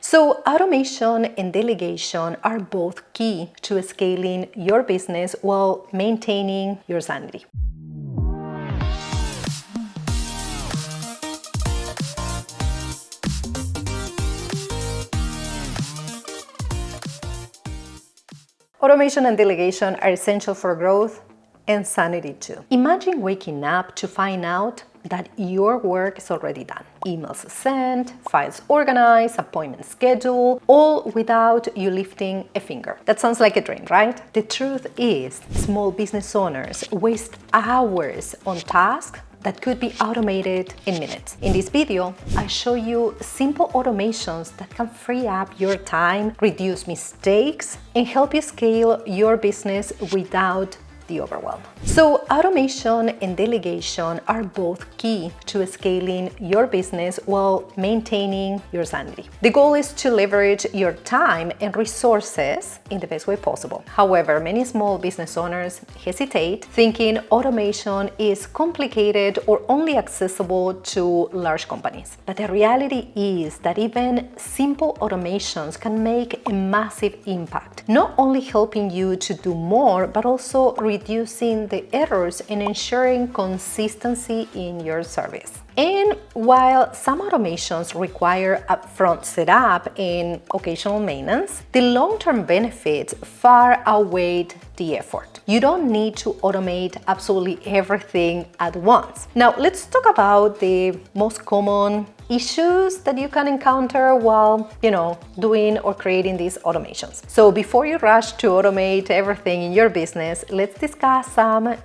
So automation and delegation are both key to scaling your business while maintaining your sanity. Automation and delegation are essential for growth and sanity too. Imagine waking up to find out that your work is already done. Emails sent, files organized, appointments scheduled, all without you lifting a finger. That sounds like a dream, right? The truth is, small business owners waste hours on tasks that could be automated in minutes. In this video, I show you simple automations that can free up your time, reduce mistakes, and help you scale your business without the overwhelm. So automation and delegation are both key to scaling your business while maintaining your sanity. The goal is to leverage your time and resources in the best way possible. However, many small business owners hesitate, thinking automation is complicated or only accessible to large companies. But the reality is that even simple automations can make a massive impact, not only helping you to do more, but also reducing the errors and ensuring consistency in your service. And while some automations require upfront setup and occasional maintenance, the long-term benefits far outweigh the effort. You don't need to automate absolutely everything at once. Now, let's talk about the most common issues that you can encounter while, doing or creating these automations. So before you rush to automate everything in your business, let's discuss some,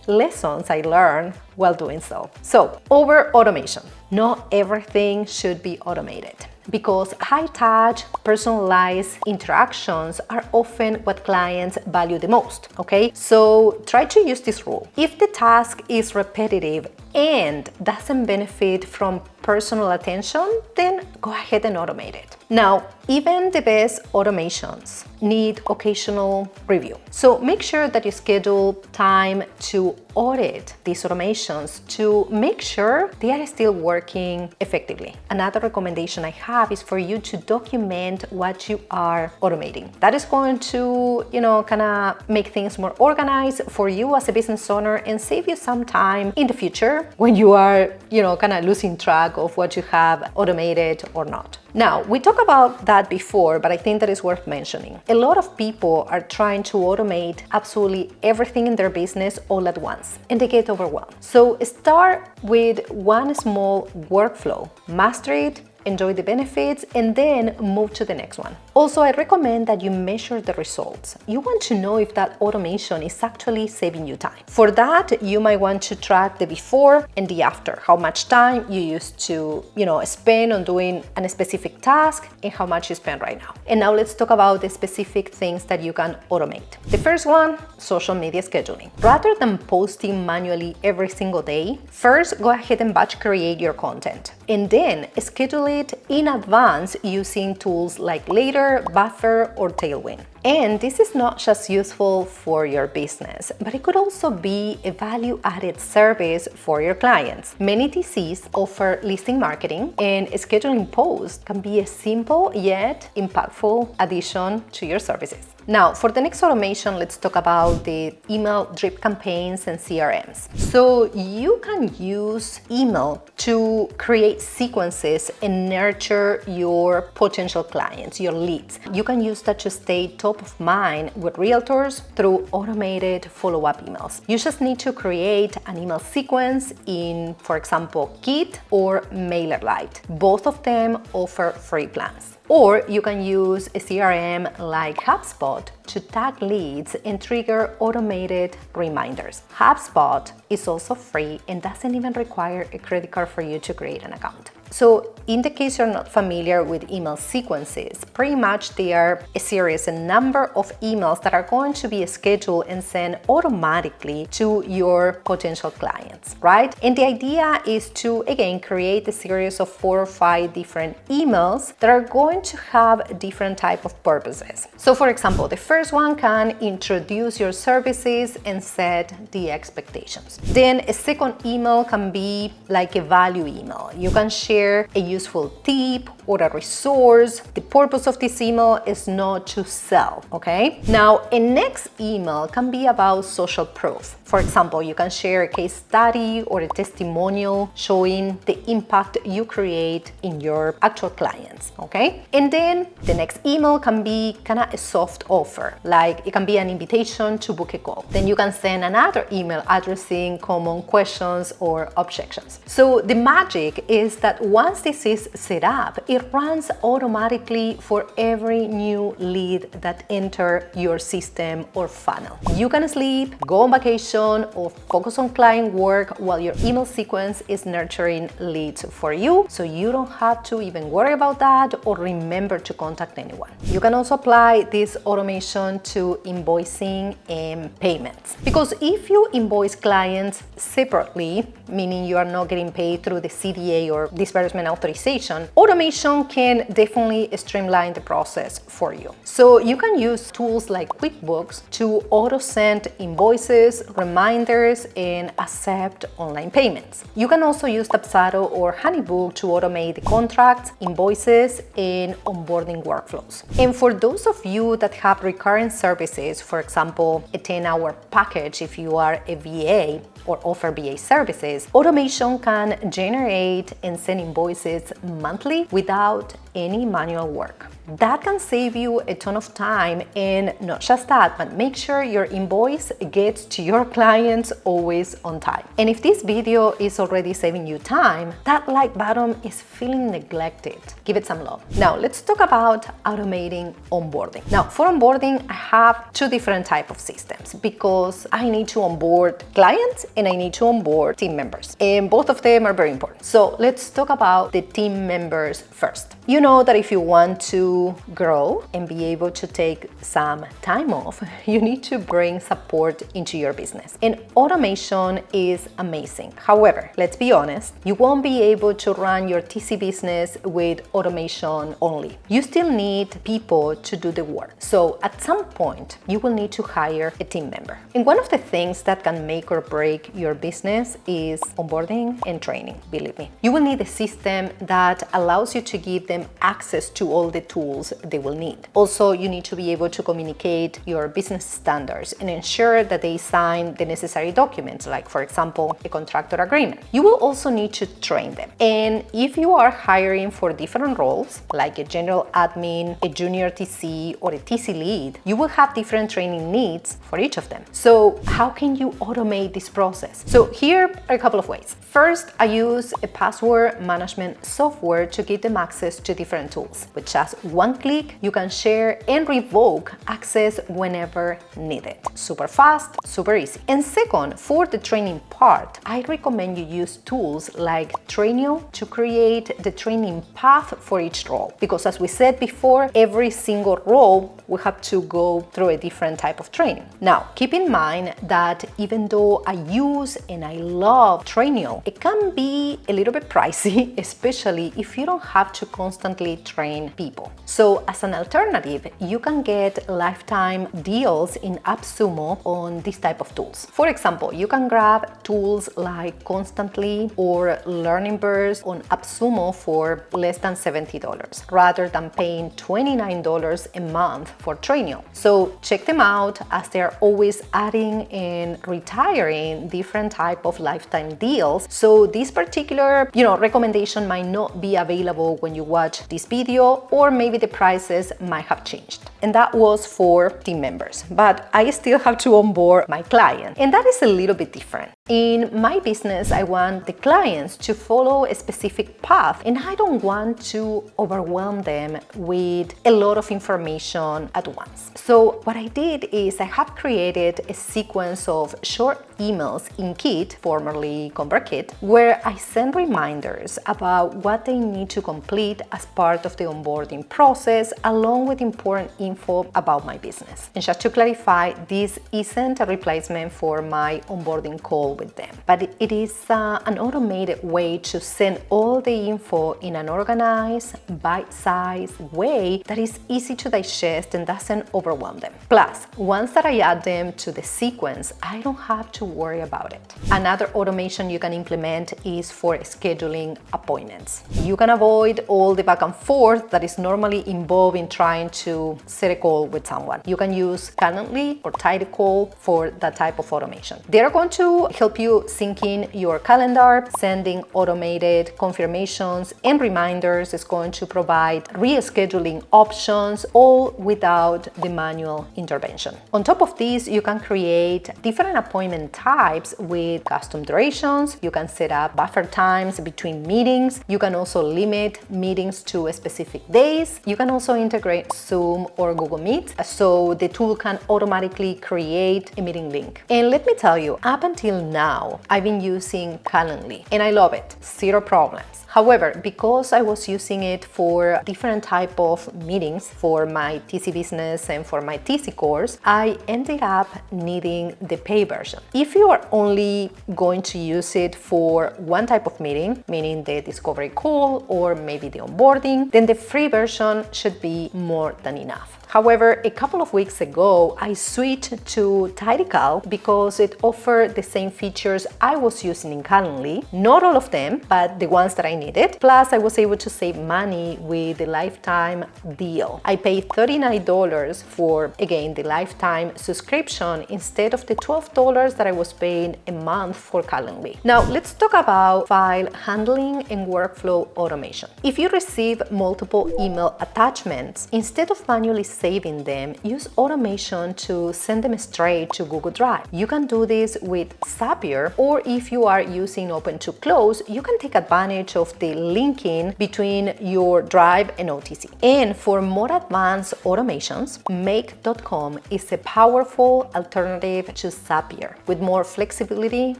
lessons I learned while doing so. So, over automation. Not everything should be automated, because high-touch, personalized interactions are often what clients value the most, okay? So try to use this rule. If the task is repetitive and doesn't benefit from personal attention, then go ahead and automate it. Now, even the best automations need occasional review. So make sure that you schedule time to audit these automations to make sure they are still working effectively. Another recommendation I have is for you to document what you are automating. That is going to, kind of make things more organized for you as a business owner and save you some time in the future when you are, kind of losing track of what you have automated or not. Now, we talked about that before, but I think that is worth mentioning. A lot of people are trying to automate absolutely everything in their business all at once, and they get overwhelmed. So start with one small workflow, master it, enjoy the benefits, and then move to the next one. Also, I recommend that you measure the results. You want to know if that automation is actually saving you time. For that, you might want to track the before and the after, how much time you used to, spend on doing a specific task and how much you spend right now. And now let's talk about the specific things that you can automate. The first one, social media scheduling. Rather than posting manually every single day, first go ahead and batch create your content, and then schedule it in advance using tools like Later, Buffer, or Tailwind. And this is not just useful for your business, but it could also be a value-added service for your clients. Many TCs offer listing marketing, and scheduling posts can be a simple yet impactful addition to your services. Now, for the next automation, let's talk about the email drip campaigns and CRMs. So you can use email to create sequences and nurture your potential clients, your leads. You can use that to stay top of mind with realtors through automated follow-up emails. You just need to create an email sequence in, for example, Kit or MailerLite. Both of them offer free plans. Or you can use a CRM like HubSpot to tag leads and trigger automated reminders. HubSpot is also free and doesn't even require a credit card for you to create an account. So in the case you're not familiar with email sequences, pretty much they are a series, a number of emails that are going to be scheduled and sent automatically to your potential clients, right? And the idea is to, again, create a series of 4 or 5 different emails that are going to have different type of purposes. So for example, the first one can introduce your services and set the expectations. Then a second email can be like a value email. You can share a useful tip or a resource. The purpose of this email is not to sell, okay? Now, a next email can be about social proof. For example, you can share a case study or a testimonial showing the impact you create in your actual clients, okay? And then the next email can be kind of a soft offer, like it can be an invitation to book a call. Then you can send another email addressing common questions or objections. So the magic is that once this is set up, it runs automatically for every new lead that enter your system or funnel. You can sleep, go on vacation, or focus on client work while your email sequence is nurturing leads for you, so you don't have to even worry about that or remember to contact anyone. You can also apply this automation to invoicing and payments, because if you invoice clients separately, meaning you are not getting paid through the CDA or disbursement authorization, automation can definitely streamline the process for you. So you can use tools like QuickBooks to auto-send invoices, reminders, and accept online payments. You can also use Tabsato or Honeybook to automate the contracts, invoices, and onboarding workflows. And for those of you that have recurring services, for example, a 10-hour package if you are a VA or offer VA services, automation can generate and send invoices monthly without any manual work. That can save you a ton of time, and not just that, but make sure your invoice gets to your clients always on time. And if this video is already saving you time, that like button is feeling neglected. Give it some love. Now let's talk about automating onboarding. Now for onboarding, I have two different types of systems because I need to onboard clients and I need to onboard team members, and both of them are very important. So let's talk about the team members first. You know that if you want to grow and be able to take some time off, you need to bring support into your business. And automation is amazing. However, let's be honest, you won't be able to run your TC business with automation only. You still need people to do the work. So at some point, you will need to hire a team member. And one of the things that can make or break your business is onboarding and training, believe me. You will need a system that allows you to give them access to all the tools they will need. Also, you need to be able to communicate your business standards and ensure that they sign the necessary documents, like for example, a contractor agreement. You will also need to train them. And if you are hiring for different roles, like a general admin, a junior TC, or a TC lead, you will have different training needs for each of them. So how can you automate this process? So here are a couple of ways. First, I use a password management software to give them access to different tools. With just one click, you can share and revoke access whenever needed. Super fast, super easy. And second, for the training part, I recommend you use tools like Trainio to create the training path for each role. Because as we said before, every single role will have to go through a different type of training. Now, keep in mind that even though I use and I love Trainio, it can be a little bit pricey, especially if you don't have to constantly train people. So as an alternative, you can get lifetime deals in AppSumo on this type of tools. For example, you can grab tools like Constantly or Learning Burst on AppSumo for less than $70, rather than paying $29 a month for Trainio. So check them out, as they're always adding and retiring different type of lifetime deals. So this particular, recommendation might not be available when you watch this video, or maybe the prices might have changed. And that was for team members, but I still have to onboard my client, and that is a little bit different. In my business, I want the clients to follow a specific path, and I don't want to overwhelm them with a lot of information at once. So what I did is I have created a sequence of short emails in Kit, formerly ConvertKit, where I send reminders about what they need to complete as part of the onboarding process, along with important info about my business. And just to clarify, this isn't a replacement for my onboarding call call with them. But it is an automated way to send all the info in an organized, bite-sized way that is easy to digest and doesn't overwhelm them. Plus, once that I add them to the sequence, I don't have to worry about it. Another automation you can implement is for scheduling appointments. You can avoid all the back and forth that is normally involved in trying to set a call with someone. You can use Calendly or Tidycall for that type of automation. They're going to help you sync in your calendar, sending automated confirmations and reminders. Is going to provide rescheduling options, all without the manual intervention. On top of this, you can create different appointment types with custom durations. You can set up buffer times between meetings. You can also limit meetings to specific days. You can also integrate Zoom or Google Meet, so the tool can automatically create a meeting link. And let me tell you, up until now, I've been using Calendly and I love it, zero problems. However, because I was using it for different type of meetings for my TC business and for my TC course, I ended up needing the pay version. If you are only going to use it for one type of meeting, meaning the discovery call or maybe the onboarding, then the free version should be more than enough. However, a couple of weeks ago, I switched to Tidycall because it offered the same features I was using in Calendly. Not all of them, but the ones that I needed. Plus, I was able to save money with the lifetime deal. I paid $39 for, again, the lifetime subscription instead of the $12 that I was paying a month for Calendly. Now, let's talk about file handling and workflow automation. If you receive multiple email attachments, instead of manually saving them, use automation to send them straight to Google Drive. You can do this with Zapier, or if you are using Open to Close, you can take advantage of the linking between your Drive and OTC. And for more advanced automations, Make.com is a powerful alternative to Zapier with more flexibility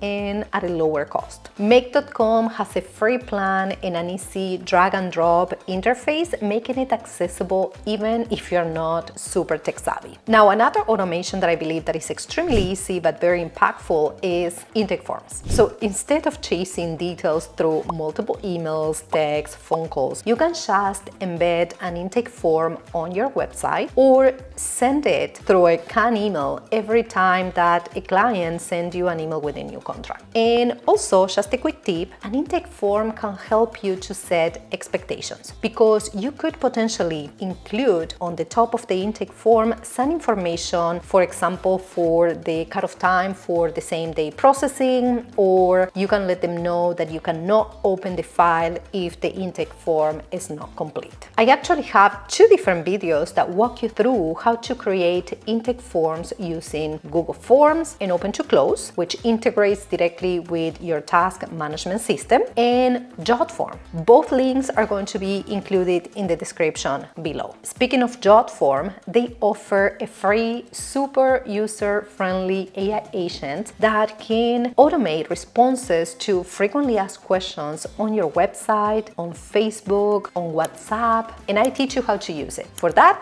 and at a lower cost. Make.com has a free plan and an easy drag and drop interface, making it accessible even if you're not super tech savvy. Now, another automation that I believe that is extremely easy but very impactful is intake forms. So instead of chasing details through multiple emails, texts, phone calls, you can just embed an intake form on your website or send it through a canned email every time that a client sends you an email with a new contract. And also, just a quick tip, an intake form can help you to set expectations because you could potentially include on the top of the intake form some information, for example, for the cutoff time for the same day processing, or you can let them know that you cannot open the file if the intake form is not complete. I actually have two different videos that walk you through how to create intake forms using Google Forms and Open to Close, which integrates directly with your task management system, and JotForm. Both links are going to be included in the description below. Speaking of JotForm, they offer a free, super user-friendly AI agent that can automate responses to frequently asked questions on your website, on Facebook, on WhatsApp, and I teach you how to use it. For that,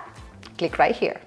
click right here.